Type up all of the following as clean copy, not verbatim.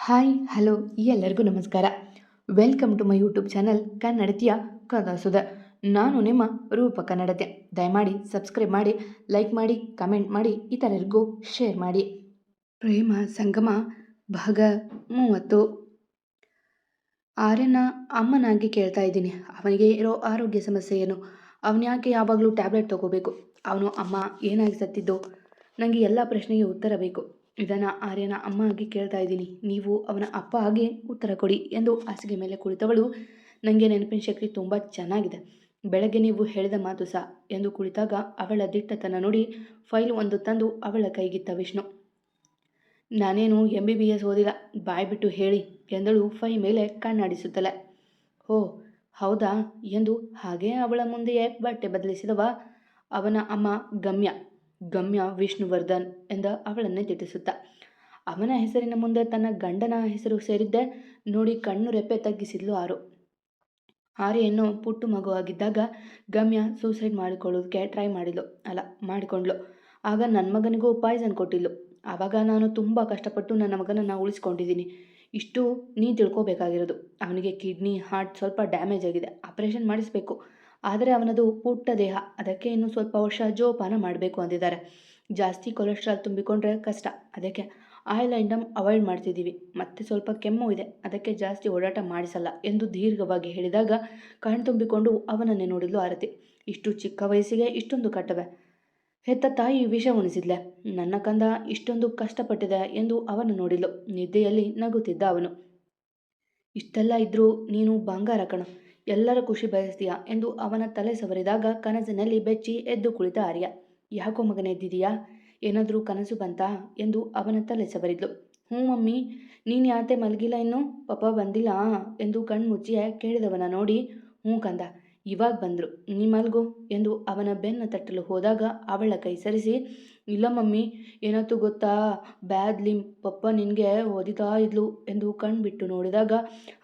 Hi hello ಎಲ್ಲರಿಗೂ ನಮಸ್ಕಾರ. Welcome to my YouTube channel ಕನ್ನಡತಿಯ ಕಥಾಸುಧ. ನಾನು ನಿಮ್ಮ ರೂಪ ಕನ್ನಡತೆ. ದಯಮಾಡಿ ಸಬ್ಸ್ಕ್ರೈಬ್ ಮಾಡಿ, ಲೈಕ್ ಮಾಡಿ, ಕಮೆಂಟ್ ಮಾಡಿ, ಇತರರಿಗೂ ಶೇರ್ ಮಾಡಿ. ಪ್ರೇಮ ಸಂಗಮ ಭಾಗ 30. ಆರ್ಯನ ಅಮ್ಮನಾಗಿ ಕೇಳ್ತಾ ಇದ್ದೀನಿ, ಅವನಿಗೆ ಇರೋ ಆರೋಗ್ಯ ಸಮಸ್ಯೆ ಏನು? ಅವನು ಯಾಕೆ ಯಾವಾಗಲೂ ಟ್ಯಾಬ್ಲೆಟ್ ತಗೋಬೇಕು? ಅವನು ಅಮ್ಮ ಏನಾಗಿ ಸತ್ತಿದ್ದು? ನನಗೆ ಎಲ್ಲ ಪ್ರಶ್ನೆಗೆ ಉತ್ತರ ಬೇಕು. ಇದನ್ನು ಆರ್ಯನ ಅಮ್ಮ ಆಗಿ ಕೇಳ್ತಾ ಇದ್ದೀನಿ, ನೀವು ಅವನ ಅಪ್ಪ ಆಗಿ ಉತ್ತರ ಕೊಡಿ ಎಂದು ಹಾಸಿಗೆ ಮೇಲೆ ಕುಳಿತವಳು, ನನಗೆ ನೆನಪಿನ ಶಕ್ತಿ ತುಂಬ ಚೆನ್ನಾಗಿದೆ. ಬೆಳಗ್ಗೆ ನೀವು ಹೇಳಿದ ಮಾತು ಸಹ ಎಂದು ಕುಳಿತಾಗ ಅವಳ ದಿಟ್ಟತನ ನೋಡಿ ಫೈಲ್ ಒಂದು ತಂದು ಅವಳ ಕೈಗಿತ್ತ ವಿಷ್ಣು. ನಾನೇನು MBBS ಓದಿಲ್ಲ, ಬಾಯ್ಬಿಟ್ಟು ಹೇಳಿ ಎಂದಳು ಫೈ ಮೇಲೆ ಕಣ್ಣಾಡಿಸುತ್ತಲೇ. ಓ ಹೌದಾ ಎಂದು ಹಾಗೇ ಅವಳ ಮುಂದೆಯೇ ಬಟ್ಟೆ ಬದಲಿಸಿದವ ಅವನ ಅಮ್ಮ ಗಮ್ಯ ವಿಷ್ಣುವರ್ಧನ್ ಎಂದ ಅವಳನ್ನೇ ದಿಟ್ಟಿಸುತ್ತ. ಅವನ ಹೆಸರಿನ ಮುಂದೆ ತನ್ನ ಗಂಡನ ಹೆಸರು ಸೇರಿದ್ದೆ ನೋಡಿ ಕಣ್ಣು ರೆಪ್ಪೆ ತಗ್ಗಿಸಿದ್ಲು ಆರು. ಆರ್ಯನ್ನು ಪುಟ್ಟು ಮಗು ಆಗಿದ್ದಾಗ ಗಮ್ಯ ಸೂಸೈಡ್ ಮಾಡಿಕೊಳ್ಳೋದಕ್ಕೆ ಟ್ರೈ ಮಾಡಿಕೊಂಡ್ಲು. ಆಗ ನನ್ನ ಮಗನಿಗೂ ಪಾಯ್ಸನ್ ಕೊಟ್ಟಿದ್ಲು. ಆವಾಗ ನಾನು ತುಂಬ ಕಷ್ಟಪಟ್ಟು ನನ್ನ ಮಗನನ್ನು ಉಳಿಸ್ಕೊಂಡಿದ್ದೀನಿ. ಇಷ್ಟು ನೀ ತಿಳ್ಕೊಬೇಕಾಗಿರೋದು. ಅವನಿಗೆ ಕಿಡ್ನಿ ಹಾರ್ಟ್ ಸ್ವಲ್ಪ ಡ್ಯಾಮೇಜ್ ಆಗಿದೆ, ಆಪರೇಷನ್ ಮಾಡಿಸ್ಬೇಕು. ಆದರೆ ಅವನದು ಪುಟ್ಟ ದೇಹ, ಅದಕ್ಕೆ ಇನ್ನೂ ಸ್ವಲ್ಪ ವರ್ಷ ಜೋಪಾನ ಮಾಡಬೇಕು ಅಂದಿದ್ದಾರೆ. ಜಾಸ್ತಿ ಕೊಲೆಸ್ಟ್ರಾಲ್ ತುಂಬಿಕೊಂಡ್ರೆ ಕಷ್ಟ, ಅದಕ್ಕೆ ಆಯಿಲ್ ಐಟಮ್ ಅವಾಯ್ಡ್ ಮಾಡ್ತಿದ್ದೀವಿ. ಮತ್ತೆ ಸ್ವಲ್ಪ ಕೆಮ್ಮು ಇದೆ, ಅದಕ್ಕೆ ಜಾಸ್ತಿ ಓಡಾಟ ಮಾಡಿಸಲ್ಲ ಎಂದು ದೀರ್ಘವಾಗಿ ಹೇಳಿದಾಗ ಕಣ್ತುಂಬಿಕೊಂಡು ಅವನನ್ನೇ ನೋಡಿದ್ಲು ಆರತಿ. ಇಷ್ಟು ಚಿಕ್ಕ ವಯಸ್ಸಿಗೆ ಇಷ್ಟೊಂದು ಕಟ್ಟವೆ? ಹೆತ್ತ ತಾಯಿ ವಿಷ ಉಣಿಸಿದ್ಲೆ? ನನ್ನ ಕಂದ ಇಷ್ಟೊಂದು ಕಷ್ಟಪಟ್ಟಿದೆ ಎಂದು ಅವನು ನೋಡಿದ್ಲು. ನಿದ್ದೆಯಲ್ಲಿ ನಗುತ್ತಿದ್ದ ಅವನು. ಇಷ್ಟೆಲ್ಲ ಇದ್ರೂ ನೀನು ಬಂಗಾರ ಕಣ, ಎಲ್ಲರ ಖುಷಿ ಬಯಸ್ತೀಯ ಎಂದು ಅವನ ತಲೆ ಸವರಿದಾಗ ಕನಸಿನಲ್ಲಿ ಬೆಚ್ಚಿ ಎದ್ದು ಕುಳಿತ ಆರ್ಯ. ಯಾಕೋ ಮಗನ ಎದ್ದಿದೀಯಾ? ಏನಾದರೂ ಕನಸು ಬಂತಾ ಎಂದು ಅವನ ತಲೆ ಸವರಿದ್ಲು. ಹ್ಞೂ ಮಮ್ಮಿ, ನೀನು ಯಾತೆ ಮಲಗಿಲ್ಲ ಇನ್ನು? ಪಾಪ ಬಂದಿಲ್ಲ ಎಂದು ಕಣ್ಮುಚ್ಚಿಯೇ ಕೇಳಿದವನ ನೋಡಿ, ಹ್ಞೂ ಕಂದ, ಇವಾಗ ಬಂದರು, ನೀ ಮಲ್ಗು ಎಂದು ಅವನ ಬೆನ್ನ ತಟ್ಟಲು ಹೋದಾಗ ಅವಳ ಕೈ ಸರಿಸಿ, ಇಲ್ಲ ಮಮ್ಮಿ, ಏನಾಯ್ತು ಗೊತ್ತಾ, ಬ್ಯಾದ್ಲಿ ಪಪ್ಪ ನಿನಗೆ ಓದಿತಾ ಇದ್ಲು ಎಂದು ಕಣ್ಬಿಟ್ಟು ನೋಡಿದಾಗ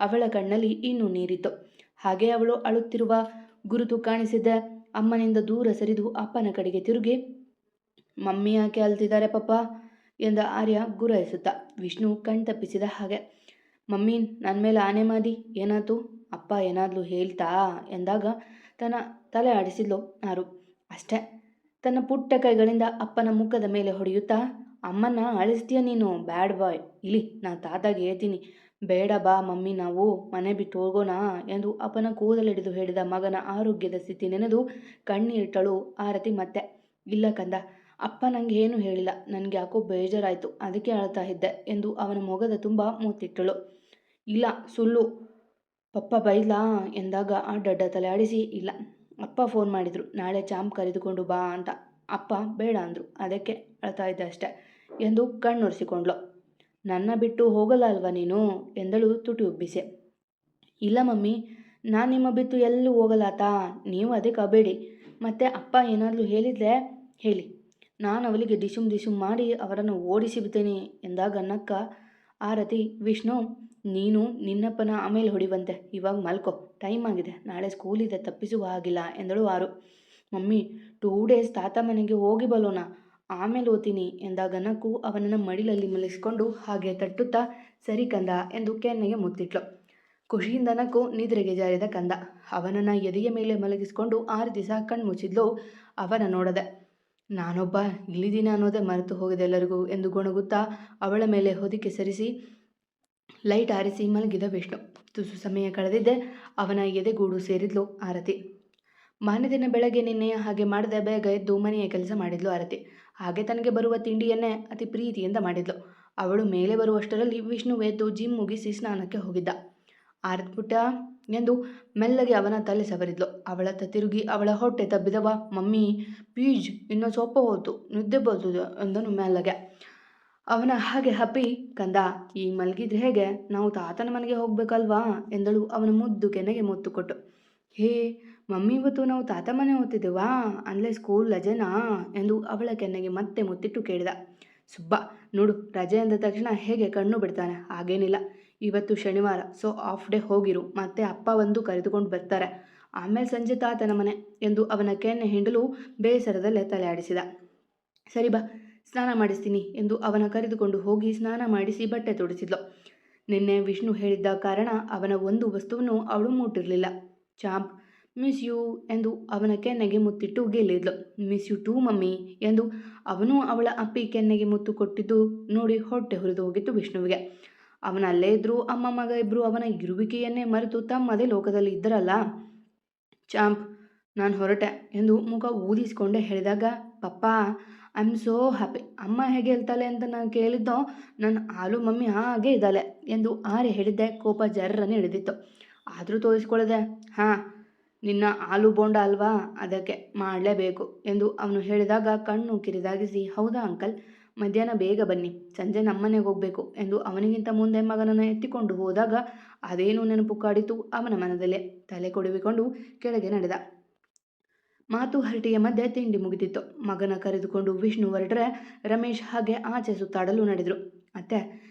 ಅವಳ ಕಣ್ಣಲ್ಲಿ ಇನ್ನೂ ನೀರಿತ್ತು. ಹಾಗೆ ಅವಳು ಅಳುತ್ತಿರುವ ಗುರುತು ಕಾಣಿಸಿದ್ದೆ ಅಮ್ಮನಿಂದ ದೂರ ಸರಿದು ಅಪ್ಪನ ಕಡೆಗೆ ತಿರುಗಿ, ಮಮ್ಮಿ ಯಾಕೆ ಅಳ್ತಿದ್ದಾರೆ ಪಪ್ಪ ಎಂದ ಆರ್ಯ ಗುರಾಯಿಸುತ್ತ. ವಿಷ್ಣು ಕಣ್ತಪ್ಪಿಸಿದ ಹಾಗೆ. ಮಮ್ಮಿ ನನ್ನ ಮೇಲೆ ಆನೆ ಮಾದಿ, ಏನಾಯ್ತು? ಅಪ್ಪ ಏನಾದ್ರೂ ಹೇಳ್ತಾ ಎಂದಾಗ ತನ್ನ ತಲೆ ಆಡಿಸಿದ್ಲು ಆರು. ಅಷ್ಟೇ. ತನ್ನ ಪುಟ್ಟ ಕೈಗಳಿಂದ ಅಪ್ಪನ ಮುಖದ ಮೇಲೆ ಹೊಡೆಯುತ್ತಾ, ಅಮ್ಮನ ಅಳಿಸ್ತೀಯ ನೀನು, ಬ್ಯಾಡ್ ಬಾಯ್, ಇಲ್ಲಿ ನಾ ತಾತಾಗೆ ಹೇಳ್ತೀನಿ, ಬೇಡ ಬಾ ಮಮ್ಮಿ, ನಾವು ಮನೆ ಬಿಟ್ಟು ಹೋಗೋಣ ಎಂದು ಅಪ್ಪನ ಕೂದಲಿಡಿದು ಹೇಳಿದ ಮಗನ ಆರೋಗ್ಯದ ಸ್ಥಿತಿ ನೆನೆದು ಕಣ್ಣೀರಿಟ್ಟಳು ಆರತಿ ಮತ್ತೆ. ಇಲ್ಲ ಕಂದ, ಅಪ್ಪ ನನಗೆ ಏನು ಹೇಳಿಲ್ಲ, ನನಗೆ ಯಾಕೋ ಬೇಜಾರಾಯಿತು, ಅದಕ್ಕೆ ಅಳ್ತಾ ಇದ್ದೆ ಎಂದು ಅವನ ಮೊಗದ ತುಂಬ ಮೂತಿಟ್ಟಳು. ಇಲ್ಲ ಸುಳ್ಳು, ಪಪ್ಪ ಬೈಲಾ ಎಂದಾಗ ಆ ದಡ್ಡ ತಲೆ ಆಡಿಸಿ, ಇಲ್ಲ ಅಪ್ಪ ಫೋನ್ ಮಾಡಿದರು, ನಾಳೆ ಚಾಂಪ್ ಕರೆದುಕೊಂಡು ಬಾ ಅಂತ. ಅಪ್ಪ ಬೇಡ ಅಂದರು, ಅದಕ್ಕೆ ಅಳ್ತಾ ಇದ್ದೆ ಅಷ್ಟೆ ಎಂದು ಕಣ್ಣೊರೆಸಿಕೊಂಡ್ಳು. ನನ್ನ ಬಿಟ್ಟು ಹೋಗಲ್ಲ ಅಲ್ವಾ ನೀನು ಎಂದಳು ತುಟಿ ಉಬ್ಬಿಸೆ. ಇಲ್ಲ ಮಮ್ಮಿ, ನಾನು ನಿಮ್ಮ ಬಿಟ್ಟು ಎಲ್ಲೂ ಹೋಗಲಾತಾ, ನೀವು ಅದಕ್ಕೆ ಅಬೇಡಿ. ಮತ್ತೆ ಅಪ್ಪ ಏನಾದರೂ ಹೇಳಿದ್ರೆ ಹೇಳಿ, ನಾನು ಅವಳಿಗೆ ಡಿಶುಮ್ ಮಾಡಿ ಅವರನ್ನು ಓಡಿಸಿ ಬಿಡ್ತೇನೆ ಎಂದಾಗ ನಕ್ಕ ಆರತಿ. ವಿಷ್ಣು, ನೀನು ನಿನ್ನಪ್ಪನ ಆಮೇಲೆ ಹೊಡಿವಂತೆ, ಇವಾಗ ಮಲ್ಕೋ, ಟೈಮ್ ಆಗಿದೆ, ನಾಳೆ ಸ್ಕೂಲಿದೆ, ತಪ್ಪಿಸುವ ಹಾಗಿಲ್ಲ ಎಂದಳು ಆರು. ಮಮ್ಮಿ 2 ಡೇಸ್ ತಾತ ಮನೆಗೆ ಹೋಗಿ ಬರೋಣ, ಆಮೇಲೆ ಓದ್ತೀನಿ ಎಂದಾಗ ನಕ್ಕು ಅವನನ್ನು ಮಡಿಲಲ್ಲಿ ಮಲಗಿಸಿಕೊಂಡು ಹಾಗೆ ತಟ್ಟುತ್ತಾ, ಸರಿ ಕಂದ ಎಂದು ಕೆನ್ನೆಗೆ ಮುತ್ತಿಟ್ಲು. ಖುಷಿಯಿಂದ ನಕ್ಕು ನಿದ್ರೆಗೆ ಜಾರಿದ ಕಂದ. ಅವನನ್ನು ಎದೆಯ ಮೇಲೆ ಮಲಗಿಸಿಕೊಂಡು 6 ದಿವಸ ಕಣ್ಮುಚ್ಚಿದ್ಲು. ಅವನ ನೋಡದೆ, ನಾನೊಬ್ಬ ಇಲ್ಲಿದ್ದೀನಿ ಅನ್ನೋದೇ ಮರೆತು ಹೋಗಿದೆ ಎಲ್ಲರಿಗೂ ಎಂದು ಗೊಣಗುತ್ತಾ ಅವಳ ಮೇಲೆ ಹೊದಿಕೆ ಸರಿಸಿ ಲೈಟ್ ಆರಿಸಿ ಮಲಗಿದ ವಿಷ್ಣು. ತುಸು ಸಮಯ ಕಳೆದಿದ್ದೆ ಅವನ ಎದೆಗೂಡು ಸೇರಿದ್ಲು ಆರತಿ. ಮಾರನೇ ದಿನ ಬೆಳಗ್ಗೆ ನಿನ್ನೆಯ ಹಾಗೆ ಮಾಡದೆ ಬೇಗ ಎದ್ದು ಮನೆಯ ಕೆಲಸ ಮಾಡಿದ್ಲು ಆರತಿ. ಹಾಗೆ ತನಗೆ ಬರುವ ತಿಂಡಿಯನ್ನೇ ಅತಿ ಪ್ರೀತಿಯಿಂದ ಮಾಡಿದ್ಲು. ಅವಳು ಮೇಲೆ ಬರುವಷ್ಟರಲ್ಲಿ ವಿಷ್ಣು ಎದ್ದು ಜಿಮ್ ಮುಗಿಸಿ ಸ್ನಾನಕ್ಕೆ ಹೋಗಿದ್ದ. ಆರತಿ ಪುಟ್ಟ ಎಂದು ಮೆಲ್ಲಗೆ ಅವನ ತಲೆ ಸವರಿದ್ಲು. ಅವಳತ್ತ ತಿರುಗಿ ಅವಳ ಹೊಟ್ಟೆ ತಬ್ಬಿದವ, ಮಮ್ಮಿ ಪ್ಲೀಜ್ ಇನ್ನೂ ಸ್ವಲ್ಪ ಹೊತ್ತು ನಿದ್ದೆ ಬರ್ತದೆ ಎಂದನು ಮೆಲ್ಲಗೆ. ಅವನ ಹಾಗೆ ಹಪ್ಪಿ, ಕಂದ ಈಗ ಮಲಗಿದ್ರೆ ಹೇಗೆ, ನಾವು ತಾತನ ಮನೆಗೆ ಹೋಗ್ಬೇಕಲ್ವಾ ಎಂದಳು ಅವನ ಮುದ್ದು ಕೆನೆಗೆ ಮುತ್ತು ಕೊಟ್ಟು. ಹೇ ಮಮ್ಮಿ, ಇವತ್ತು ನಾವು ತಾತ ಮನೆ ಹೋಗ್ತಿದ್ದೇವಾ, ಅಂದರೆ ಸ್ಕೂಲ್ ರಜೆನಾ ಎಂದು ಅವಳ ಕೆನ್ನೆಗೆ ಮತ್ತೆ ಮುತ್ತಿಟ್ಟು ಕೇಳಿದ. ಸುಬ್ಬ ನೋಡು, ರಜೆ ಅಂದ ತಕ್ಷಣ ಹೇಗೆ ಕಣ್ಣು ಬಿಡ್ತಾನೆ, ಹಾಗೇನಿಲ್ಲ, ಇವತ್ತು ಶನಿವಾರ, ಸೊ ಆಫ್ ಡೇ, ಹೋಗಿರು, ಮತ್ತೆ ಅಪ್ಪ ಬಂದು ಕರೆದುಕೊಂಡು ಬರ್ತಾರೆ, ಆಮೇಲೆ ಸಂಜೆ ತಾತನ ಮನೆ ಎಂದು ಅವನ ಕೆನ್ನೆ ಹಿಂಡಲು ಬೇಸರದಲ್ಲೇ ತಲೆ ಆಡಿಸಿದ. ಸರಿ ಬಾ, ಸ್ನಾನ ಮಾಡಿಸ್ತೀನಿ ಎಂದು ಅವನ ಕರೆದುಕೊಂಡು ಹೋಗಿ ಸ್ನಾನ ಮಾಡಿಸಿ ಬಟ್ಟೆ ತೊಡಿಸಿದ್ಲು. ನಿನ್ನೆ ವಿಷ್ಣು ಹೇಳಿದ್ದ ಕಾರಣ ಅವನ ಒಂದು ವಸ್ತುವನ್ನು ಅವಳು ಮುಟ್ಟಿರಲಿಲ್ಲ. ಚಾಂಪ್, ಮಿಸ್ ಯು ಎಂದು ಅವನ ಕೆನ್ನೆಗೆ ಮುತ್ತಿಟ್ಟು ಗೆಲ್ಲಿದ್ಲು. ಮಿಸ್ ಯು ಟೂ ಮಮ್ಮಿ ಎಂದು ಅವನು ಅವಳ ಅಪ್ಪಿ ಕೆನ್ನೆಗೆ ಮುತ್ತು ಕೊಟ್ಟಿದ್ದು ನೋಡಿ ಹೊಟ್ಟೆ ಹುರಿದು ಹೋಗಿತ್ತು ವಿಷ್ಣುವಿಗೆ. ಅವನ ಅಲ್ಲೇ ಇದ್ರೂ ಅಮ್ಮ ಮಗ ಇಬ್ಬರು ಅವನ ಇರುವಿಕೆಯನ್ನೇ ಮರೆತು ತಮ್ಮದೇ ಲೋಕದಲ್ಲಿ ಇದ್ದರಲ್ಲ. ಚಾಂಪ್, ನಾನು ಹೊರಟೆ ಎಂದು ಮುಖ ಊದಿಸಿಕೊಂಡೇ ಹೇಳಿದಾಗ, ಪಪ್ಪಾ ಐ ಆಮ್ ಸೋ ಹ್ಯಾಪಿ. ಅಮ್ಮ ಹೇಗೆ ಹೇಳ್ತಾಳೆ ಅಂತ ನಾನು ಕೇಳಿದ್ದೋ, ನನ್ನ ಹಾಲು ಮಮ್ಮಿ ಹಾಗೆ ಇದ್ದಾಳೆ ಎಂದು ಆರೆ ಹೇಳಿದ್ದೆ. ಕೋಪ ಜರ್ರನೆ ಹಿಡಿದಿತ್ತು. ಆದರೂ ತೋರಿಸ್ಕೊಳ್ಳದೆ, ಹಾಂ ನಿನ್ನ ಆಲೂ ಬೋಂಡ ಅಲ್ವಾ, ಅದಕ್ಕೆ ಮಾಡಲೇಬೇಕು ಎಂದು ಅವನು ಹೇಳಿದಾಗ ಕಣ್ಣು ಕಿರಿದಾಗಿಸಿ, ಹೌದಾ ಅಂಕಲ್, ಮಧ್ಯಾಹ್ನ ಬೇಗ ಬನ್ನಿ, ಸಂಜೆ ನಮ್ಮನೆಗೆ ಹೋಗಬೇಕು ಎಂದು ಅವನಿಗಿಂತ ಮುಂದೆ ಮಗನನ್ನು ಎತ್ತಿಕೊಂಡು ಹೋದಾಗ ಅದೇನೂ ನೆನಪು ಕಾಡಿತು ಅವನ ಮನದಲ್ಲೇ. ತಲೆ ಕೊಡವಿಕೊಂಡು ಕೆಳಗೆ ನಡೆದ. ಮಾತು ಹರಟೆಯ ಮಧ್ಯೆ ತಿಂಡಿ ಮುಗಿದಿತ್ತು. ಮಗನ ಕರೆದುಕೊಂಡು ವಿಷ್ಣು ಹೊರಟ್ರೆ ರಮೇಶ್ ಹಾಗೆ ಆಚೆ ಸುತ್ತಾಡಲು ನಡೆದ್ರು. ಅತ್ತೆ,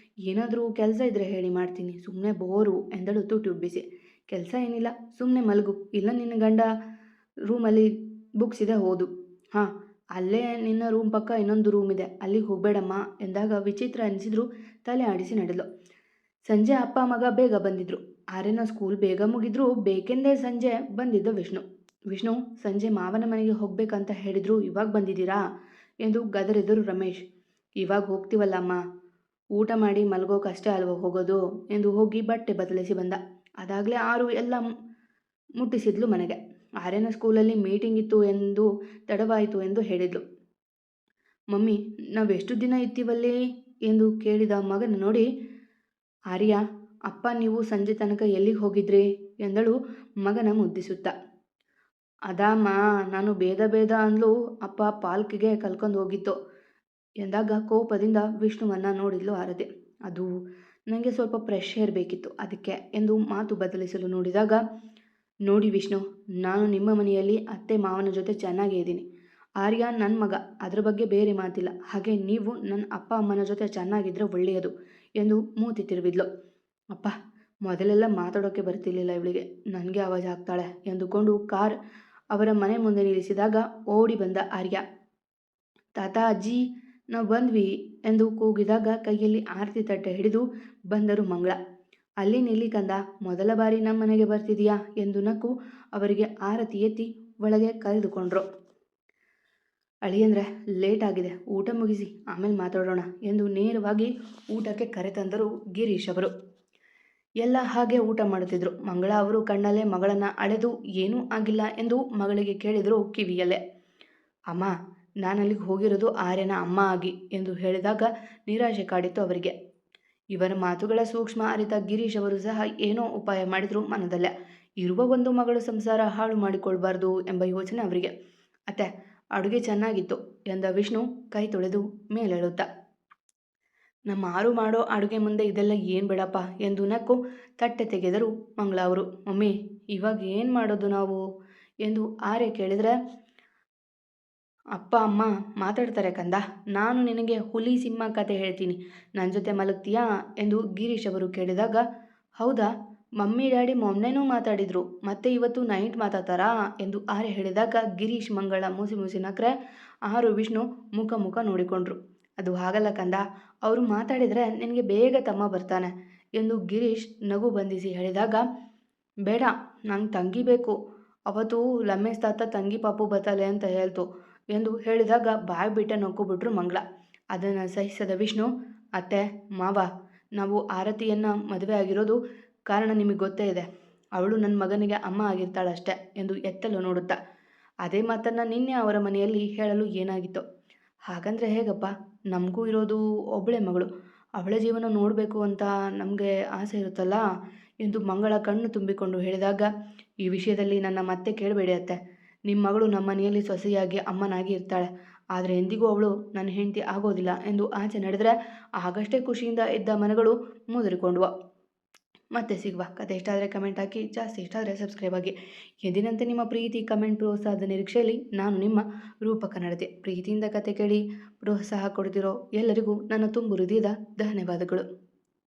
ಏನಾದರೂ ಕೆಲಸ ಇದ್ರೆ ಹೇಳಿ, ಮಾಡ್ತೀನಿ, ಸುಮ್ಮನೆ ಬೋರು ಎಂದಳು ತುಟಿ ಉಬ್ಬಿಸಿ. ಕೆಲಸ ಏನಿಲ್ಲ, ಸುಮ್ಮನೆ ಮಲಗು, ಇಲ್ಲ ನಿನ್ನ ಗಂಡ ರೂಮಲ್ಲಿ ಬುಕ್ಸ್ ಇದೆ ಓದು. ಹಾಂ, ಅಲ್ಲೇ ನಿನ್ನ ರೂಮ್ ಪಕ್ಕ ಇನ್ನೊಂದು ರೂಮ್ ಇದೆ, ಅಲ್ಲಿಗೆ ಹೋಗಬೇಡಮ್ಮ ಎಂದಾಗ ವಿಚಿತ್ರ ಅನಿಸಿದ್ರು ತಲೆ ಆಡಿಸಿ ನಡೆದ್ಲು. ಸಂಜೆ ಅಪ್ಪ ಮಗ ಬೇಗ ಬಂದಿದ್ರು. ಆರ್ಯನ ಸ್ಕೂಲ್ ಬೇಗ ಮುಗಿದ್ರು ಬೇಕೆಂದೇ ಸಂಜೆ ಬಂದಿದ್ದ ವಿಷ್ಣು ಸಂಜೆ ಮಾವನ ಮನೆಗೆ ಹೋಗ್ಬೇಕಂತ ಹೇಳಿದ್ರು, ಇವಾಗ ಬಂದಿದ್ದೀರಾ ಎಂದು ಗದರಿದರು ರಮೇಶ್. ಇವಾಗ ಹೋಗ್ತೀವಲ್ಲ ಅಮ್ಮ, ಊಟ ಮಾಡಿ ಮಲಗೋಕಷ್ಟೇ ಅಲ್ವ ಹೋಗೋದು ಎಂದು ಹೋಗಿ ಬಟ್ಟೆ ಬದಲಿಸಿ ಬಂದ. ಅದಾಗಲೇ ಆರು ಎಲ್ಲ ಮುಟ್ಟಿಸಿದ್ಲು ಮನೆಗೆ. ಆರ್ಯನ ಸ್ಕೂಲಲ್ಲಿ ಮೀಟಿಂಗ್ ಇತ್ತು ಎಂದು ತಡವಾಯಿತು ಎಂದು ಹೇಳಿದ್ಲು. ಮಮ್ಮಿ, ನಾವೆಷ್ಟು ದಿನ ಇರ್ತೀವಲ್ಲಿ ಎಂದು ಕೇಳಿದ ಮಗನ ನೋಡಿ, ಆರ್ಯ, ಅಪ್ಪ ನೀವು ಸಂಜೆ ತನಕ ಎಲ್ಲಿಗೆ ಹೋಗಿದ್ರಿ ಎಂದಳು ಮಗನ ಮುದ್ದಿಸುತ್ತಾ. ಅದಮ್ಮ, ನಾನು ಬೇದ ಅಂದ್ಲು, ಅಪ್ಪ ಪಾರ್ಕ್ಗೆ ಕಲ್ಕೊಂಡು ಹೋಗಿತ್ತು ಎಂದಾಗ ಕೋಪದಿಂದ ವಿಷ್ಣುವನ್ನ ನೋಡಿದ್ಲು ಆರತಿ. ಅದು ನನಗೆ ಸ್ವಲ್ಪ ಫ್ರೆಶ್ ಏರ್ ಬೇಕಿತ್ತು, ಅದಕ್ಕೆ ಎಂದು ಮಾತು ಬದಲಿಸಲು ನೋಡಿದಾಗ, ನೋಡಿ ವಿಷ್ಣು, ನಾನು ನಿಮ್ಮ ಮನೆಯಲ್ಲಿ ಅತ್ತೆ ಮಾವನ ಜೊತೆ ಚೆನ್ನಾಗೇ ಇದ್ದೀನಿ. ಆರ್ಯ ನನ್ನ ಮಗ, ಅದರ ಬಗ್ಗೆ ಬೇರೆ ಮಾತಿಲ್ಲ. ಹಾಗೆ ನೀವು ನನ್ನ ಅಪ್ಪ ಅಮ್ಮನ ಜೊತೆ ಚೆನ್ನಾಗಿದ್ದರೆ ಒಳ್ಳೆಯದು ಎಂದು ಮೂತಿ ತಿರುವಿದ್ಲು. ಅಪ್ಪ, ಮೊದಲೆಲ್ಲ ಮಾತಾಡೋಕ್ಕೆ ಬರ್ತಿರ್ಲಿಲ್ಲ ಇವಳಿಗೆ, ನನಗೆ ಆವಾಜ್ ಆಗ್ತಾಳೆ ಎಂದುಕೊಂಡು ಕಾರ್ ಅವರ ಮನೆ ಮುಂದೆ ನಿಲ್ಲಿಸಿದಾಗ ಓಡಿ ಬಂದ ಆರ್ಯ. ತಾತ, ಅಜ್ಜಿ, ನಾವು ಬಂದ್ವಿ ಎಂದು ಕೂಗಿದಾಗ ಕೈಯಲ್ಲಿ ಆರತಿ ತಟ್ಟೆ ಹಿಡಿದು ಬಂದರು ಮಂಗಳ. ಅಲ್ಲಿ ನಿಲ್ಲಿ ಕಂದ, ಮೊದಲ ಬಾರಿ ನಮ್ಮ ಮನೆಗೆ ಬರ್ತಿದೀಯಾ ಎಂದು ನಕ್ಕು ಅವರಿಗೆ ಆರತಿ ಎತ್ತಿ ಒಳಗೆ ಕರೆದುಕೊಂಡ್ರು. ಅಳಿಯಂದ್ರೆ ಲೇಟ್ ಆಗಿದೆ, ಊಟ ಮುಗಿಸಿ ಆಮೇಲೆ ಮಾತಾಡೋಣ ಎಂದು ನೇರವಾಗಿ ಊಟಕ್ಕೆ ಕರೆತಂದರು ಗಿರೀಶ್ ಅವರು. ಎಲ್ಲ ಹಾಗೆ ಊಟ ಮಾಡುತ್ತಿದ್ರು. ಮಂಗಳ ಅವರು ಕಣ್ಣಲ್ಲೇ ಮಗಳನ್ನ ಅಳೆದು ಏನೂ ಆಗಿಲ್ಲ ಎಂದು ಮಗಳಿಗೆ ಕೇಳಿದರು ಕಿವಿಯಲ್ಲೇ. ಅಮ್ಮ, ನಾನಲ್ಲಿಗೆ ಹೋಗಿರೋದು ಆರ್ಯನ ಅಮ್ಮ ಆಗಿ ಎಂದು ಹೇಳಿದಾಗ ನಿರಾಶೆ ಕಾಡಿತ್ತು ಅವರಿಗೆ. ಇವರ ಮಾತುಗಳ ಸೂಕ್ಷ್ಮ ಅರಿತ ಗಿರೀಶ್ ಅವರು ಸಹ ಏನೋ ಉಪಾಯ ಮಾಡಿದ್ರು ಮನದಲ್ಲೇ. ಇರುವ ಒಂದು ಮಗಳು ಸಂಸಾರ ಹಾಳು ಮಾಡಿಕೊಳ್ಬಾರ್ದು ಎಂಬ ಯೋಚನೆ ಅವರಿಗೆ. ಅತ್ತೆ, ಅಡುಗೆ ಚೆನ್ನಾಗಿತ್ತು ಎಂದ ವಿಷ್ಣು ಕೈ ತೊಳೆದು ಮೇಲೇಳುತ್ತಾ. ನಮ್ಮ ಆರು ಮಾಡೋ ಅಡುಗೆ ಮುಂದೆ ಇದೆಲ್ಲ ಏನು ಬಿಡಪ್ಪ ಎಂದು ನಕ್ಕು ತಟ್ಟೆ ತೆಗೆದರು ಮಂಗಳ ಅವರು. ಮಮ್ಮಿ, ಇವಾಗ ಏನು ಮಾಡೋದು ನಾವು ಎಂದು ಆರ್ಯ ಕೇಳಿದರೆ, ಅಪ್ಪ ಅಮ್ಮ ಮಾತಾಡ್ತಾರೆ ಕಂದ, ನಾನು ನಿನಗೆ ಹುಲಿ ಸಿಂಹ ಕತೆ ಹೇಳ್ತೀನಿ, ನನ್ನ ಜೊತೆ ಮಲಗ್ತೀಯಾ ಎಂದು ಗಿರೀಶ್ ಅವರು ಕೇಳಿದಾಗ, ಹೌದಾ, ಮಮ್ಮಿ ಡ್ಯಾಡಿ ಮೊನ್ನೆನೂ ಮಾತಾಡಿದ್ರು, ಮತ್ತೆ ಇವತ್ತು ನೈಟ್ ಮಾತಾಡ್ತಾರಾ ಎಂದು ಆರ್ಯ ಹೇಳಿದಾಗ ಗಿರೀಶ್ ಮಂಗಳ ಮುಸಿ ಮುಸಿ ನಕ್ರೆ ಆರು ವಿಷ್ಣು ಮುಖ ನೋಡಿಕೊಂಡ್ರು. ಅದು ಹಾಗಲ್ಲ ಕಂದ, ಅವರು ಮಾತಾಡಿದರೆ ನಿನಗೆ ಬೇಗ ತಮ್ಮ ಬರ್ತಾನೆ ಎಂದು ಗಿರೀಶ್ ನಗು ಬಂಧಿಸಿ ಹೇಳಿದಾಗ, ಬೇಡ, ನಂಗೆ ತಂಗಿ ಬೇಕು, ಅವತ್ತು ಲಮ್ಮೇಶ್ ತಾತ ತಂಗಿ ಪಾಪು ಬತ್ತಲೆ ಅಂತ ಹೇಳ್ತು ಎಂದು ಹೇಳಿದಾಗ ಬಾಯಿ ಬಿಟ್ಟೆ ನಕ್ಕು ಮಂಗಳ. ಅದನ್ನು ಸಹಿಸದ ವಿಷ್ಣು, ಅತ್ತೆ ಮಾವ, ನಾವು ಆರತಿಯನ್ನು ಮದುವೆ ಆಗಿರೋದು ಕಾರಣ ನಿಮಗೆ ಗೊತ್ತೇ ಇದೆ, ಅವಳು ನನ್ನ ಮಗನಿಗೆ ಅಮ್ಮ ಆಗಿರ್ತಾಳಷ್ಟೆ ಎಂದು ಎತ್ತಲು ನೋಡುತ್ತಾ. ಅದೇ ಮಾತನ್ನು ನಿನ್ನೆ ಅವರ ಮನೆಯಲ್ಲಿ ಹೇಳಲು ಏನಾಗಿತ್ತು? ಹಾಗಂದ್ರೆ ಹೇಗಪ್ಪ, ನಮಗೂ ಇರೋದು ಒಬ್ಬಳೇ ಮಗಳು, ಅವಳ ಜೀವನ ನೋಡಬೇಕು ಅಂತ ನಮಗೆ ಆಸೆ ಇರುತ್ತಲ್ಲ ಎಂದು ಮಂಗಳ ಕಣ್ಣು ತುಂಬಿಕೊಂಡು ಹೇಳಿದಾಗ, ಈ ವಿಷಯದಲ್ಲಿ ನನ್ನ ಮತ್ತೆ ಕೇಳಬೇಡಿ ಅತ್ತೆ, ನಿಮ್ಮ ಮಗಳು ನಮ್ಮ ಮನೆಯಲ್ಲಿ ಸೊಸೆಯಾಗಿ ಅಮ್ಮನಾಗಿ ಇರ್ತಾಳೆ, ಆದರೆ ಎಂದಿಗೂ ಅವಳು ನನ್ನ ಹೆಂಡತಿ ಆಗೋದಿಲ್ಲ ಎಂದು ಆಚೆ ನಡೆದರೆ ಆಗಷ್ಟೇ ಖುಷಿಯಿಂದ ಇದ್ದ ಮನಗಳು ಮುದುರಿಕೊಂಡ್ವು. ಮತ್ತೆ ಸಿಗುವ. ಕತೆ ಇಷ್ಟ ಆದರೆ ಕಮೆಂಟ್ ಹಾಕಿ, ಜಾಸ್ತಿ ಇಷ್ಟ ಆದರೆ ಸಬ್ಸ್ಕ್ರೈಬ್ ಆಗಿ. ಎಂದಿನಂತೆ ನಿಮ್ಮ ಪ್ರೀತಿ, ಕಮೆಂಟ್, ಪ್ರೋತ್ಸಾಹದ ನಿರೀಕ್ಷೆಯಲ್ಲಿ ನಾನು ನಿಮ್ಮ ರೂಪಕ ನಡತೆ. ಪ್ರೀತಿಯಿಂದ ಕತೆ ಕೇಳಿ ಪ್ರೋತ್ಸಾಹ ಕೊಡ್ತಿರೋ ಎಲ್ಲರಿಗೂ ನನ್ನ ತುಂಬು ಹೃದಯದ ಧನ್ಯವಾದಗಳು.